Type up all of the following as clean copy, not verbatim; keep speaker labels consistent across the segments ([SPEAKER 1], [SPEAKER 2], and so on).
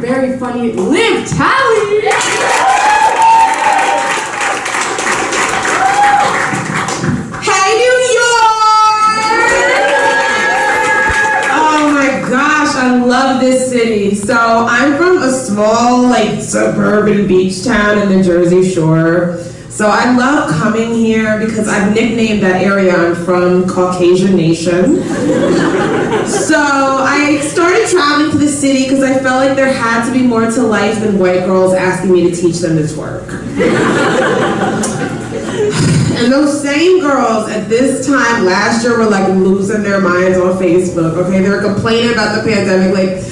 [SPEAKER 1] very funny Liv Talley. Hey, New York! Oh my gosh, I love this city. So I'm from a small, suburban beach town in the Jersey Shore. So I love coming here because I've nicknamed that area I'm from Caucasian Nation. So I started traveling to the city because I felt like there had to be more to life than white girls asking me to teach them to twerk. And those same girls at this time last year were losing their minds on Facebook, okay? They were complaining about the pandemic,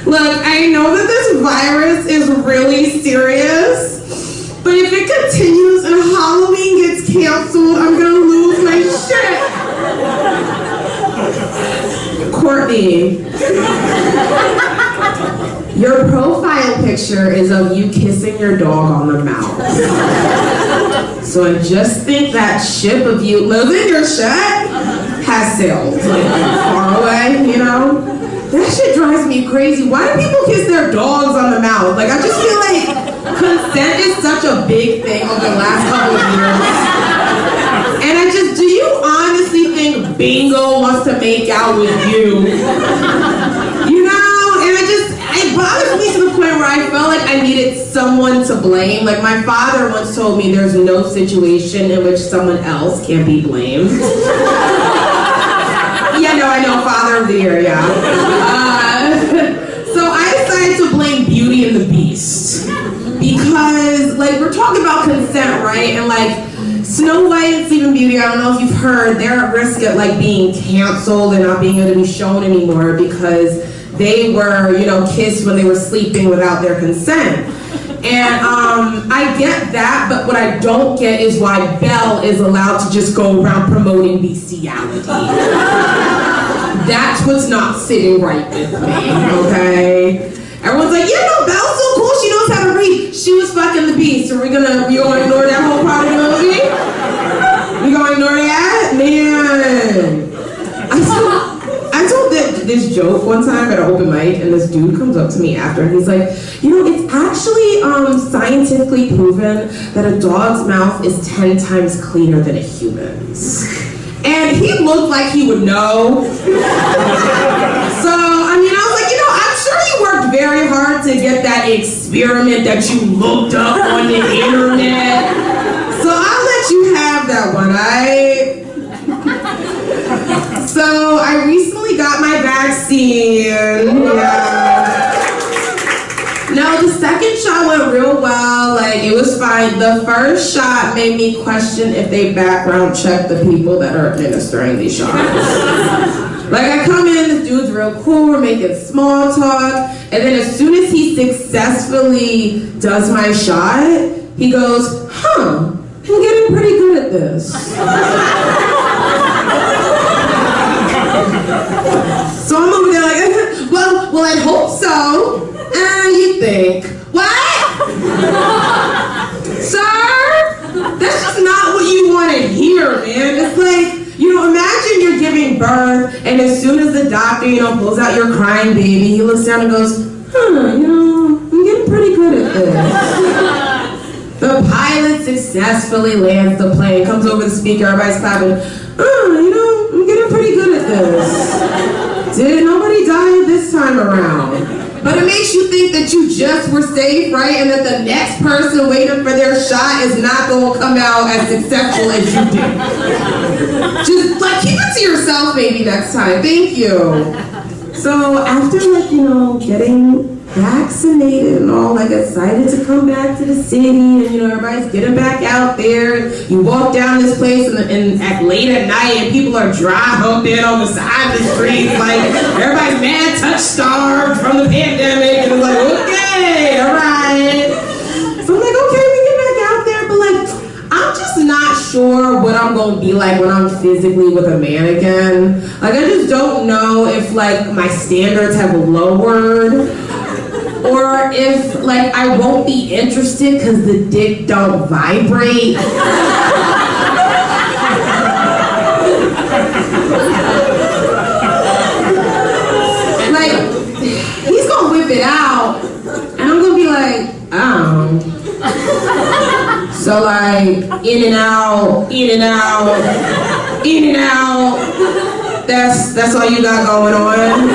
[SPEAKER 1] look, I know that this virus is really serious, but if it continues and Halloween gets canceled, I'm gonna lose my shit. Courtney, your profile picture is of you kissing your dog on the mouth. So I just think that ship of you losing your shit has sailed far away, you know? That shit drives me crazy. Why do people kiss their dogs on the mouth? I just feel like consent is such a big thing over the last couple of years. And do you honestly think Bingo wants to make out with you? You know, and it bothers me to the point where I felt like I needed someone to blame. My father once told me there's no situation in which someone else can't be blamed. Yeah, no, I know, Father of the Year, yeah. So I decided to blame Beauty and the Beast. Because, we're talking about consent, right? And, Snow White and Sleeping Beauty, I don't know if you've heard, they're at risk of, being canceled and not being able to be shown anymore because they were, kissed when they were sleeping without their consent. And I get that, but what I don't get is why Belle is allowed to just go around promoting bestiality. That's what's not sitting right with me, okay? Everyone's like, yeah, no, Belle's so cool, she knows how to read. She was fucking the beast. Are we gonna ignore that whole part of the movie? We gonna ignore that? Man. I told this joke one time at an open mic, and this dude comes up to me after, and he's like, it's actually scientifically proven that a dog's mouth is 10 times cleaner than a human's. And he looked like he would know. So, I was like, I'm sure you worked very hard to get that experiment that you looked up on the internet. So I'll let you have that one, alright? So I recently got my vaccine. Yeah. No, the second shot went real well. It was fine. The first shot made me question if they background check the people that are administering these shots. I come in, this dude's real cool, we're making small talk, and then as soon as he successfully does my shot, he goes, I'm getting pretty good at this. So I'm over there well, I'd hope so. You think, what? Sir? That's just not what you want to hear, man. It's imagine you're giving birth, and as soon as the doctor, pulls out your crying baby, he looks down and goes, I'm getting pretty good at this. The pilot successfully lands the plane, comes over the speaker, everybody's clapping, I'm getting pretty good at this. Did nobody die this time around? But it makes you think that you just were safe, right? And that the next person waiting for their shot is not going to come out as successful as you did. Just, keep it to yourself maybe next time. Thank you. So after, getting vaccinated and all, excited to come back to the city, and, everybody's getting back out there. You walk down this place and at late at night, and people are dry humping on the side of the street, everybody's mad touch-starved from the pandemic, and it's okay, all right. So I'm okay, we get back out there, but I'm just not sure what I'm gonna be like when I'm physically with a man again. I just don't know if my standards have lowered, or if I won't be interested because the dick don't vibrate. He's gonna whip it out, So like, in and out, in and out, in and out. That's all you got going on?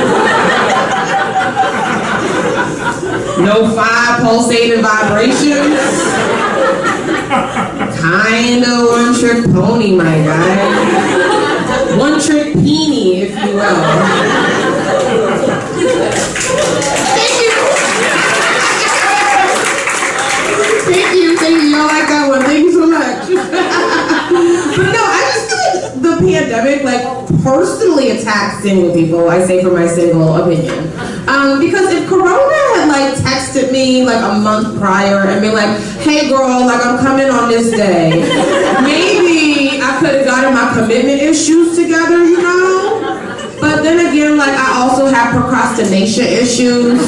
[SPEAKER 1] No 5 pulsating vibrations? Kinda one-trick pony, my guy. One-trick peenie, if you will. Thank you. Y'all like that one. Thank you so much. But no, I just feel like the pandemic, like, personally attacked single people. I say for my single opinion. Because if Corona had, like, texted me, like, a month prior and been like, hey, girl, like, I'm coming on this day, maybe I could have gotten my commitment issues together, you know? But then again, like, I also have procrastination issues.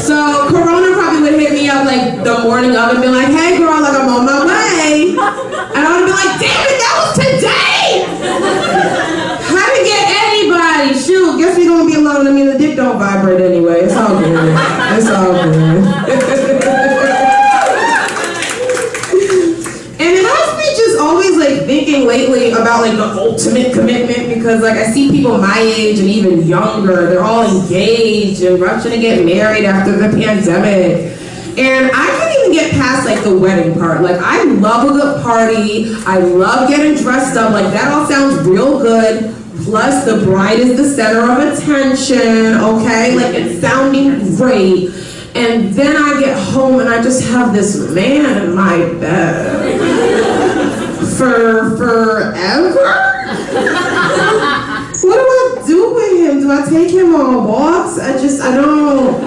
[SPEAKER 1] So Corona probably would hit me up like the morning of and be like, hey girl, like I'm on my way. And I would be like, damn it, that was today! How to get anybody? Shoot, guess we gonna be alone. I mean, the dick don't vibrate anyway. It's all good. It's all good. And it has me just always like thinking lately about like the ultimate commitment, because like I see people my age and even younger, they're all engaged and rushing to get married after the pandemic. And I can't even get past like the wedding part. Like I love a good party. I love getting dressed up. Like that all sounds real good. Plus the bride is the center of attention, okay? Like it's sounding great. And then I get home and I just have this man in my bed for forever? What do I do with him? Do I take him on walks? I don't.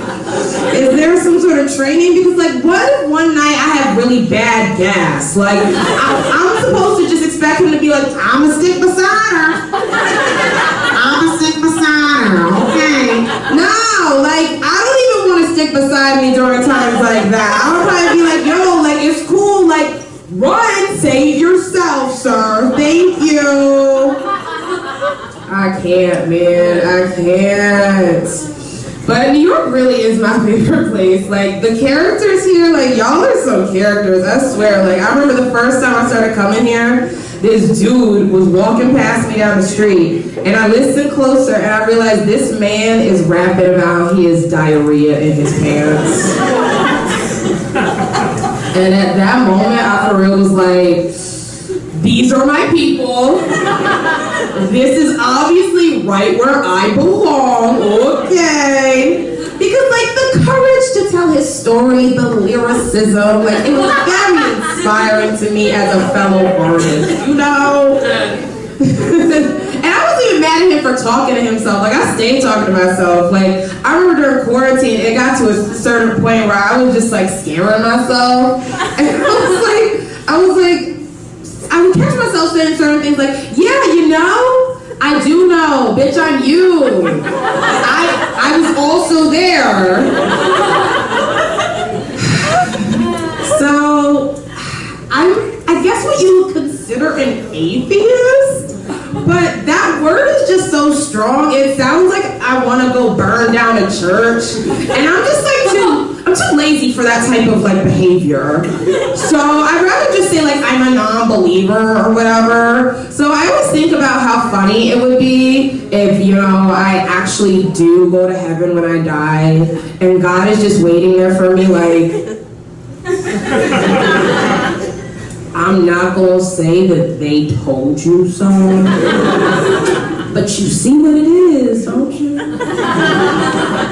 [SPEAKER 1] Is there some sort of training? Because like, what if one night I have really bad gas? Like, I'm supposed to just expect him to be like, I'ma stick beside her. I'ma stick beside her, okay? No, like, I don't even want to stick beside me during times like that. I'll probably be like, yo, like, it's cool, like, run, save yourself, sir. Thank you. I can't, man, I can't. But New York really is my favorite place. Like, the characters here, like, y'all are some characters, I swear. Like, I remember the first time I started coming here, this dude was walking past me down the street, and I listened closer, and I realized this man is rapping about how he has diarrhea in his pants. And at that moment, I for real was like, these are my people. This is obviously right where I belong, okay? Because like the courage to tell his story, the lyricism, like it was very inspiring to me as a fellow artist, you know? And I wasn't even mad at him for talking to himself. Like I stayed talking to myself. Like I remember during quarantine, it got to a certain point where I was just like scaring myself. And I would catch myself saying certain things like, yeah, you know, I do know, bitch, I'm you. I was also there. So, I guess what you would consider an atheist, but that word is just so strong, it sounds like I want to go burn down a church, and I'm just like I'm too lazy for that type of like behavior. So I'd rather just say like I'm a non-believer or whatever. So I always think about how funny it would be if, you know, I actually do go to heaven when I die, and God is just waiting there for me like, I'm not gonna say that they told you so, but you see what it is, don't you?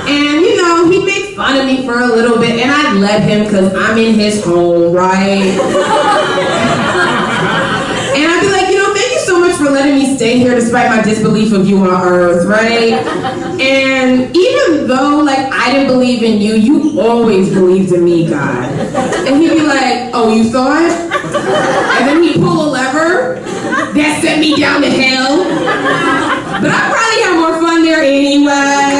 [SPEAKER 1] And you know, he'd make fun of me for a little bit, and I'd let him because I'm in his home, right? And I'd be like, you know, thank you so much for letting me stay here despite my disbelief of you on earth, right? And even though, like, I didn't believe in you, you always believed in me, God. And he'd be like, oh, you thought? And then he'd pull a lever that sent me down to hell. But I probably had more fun there anyway.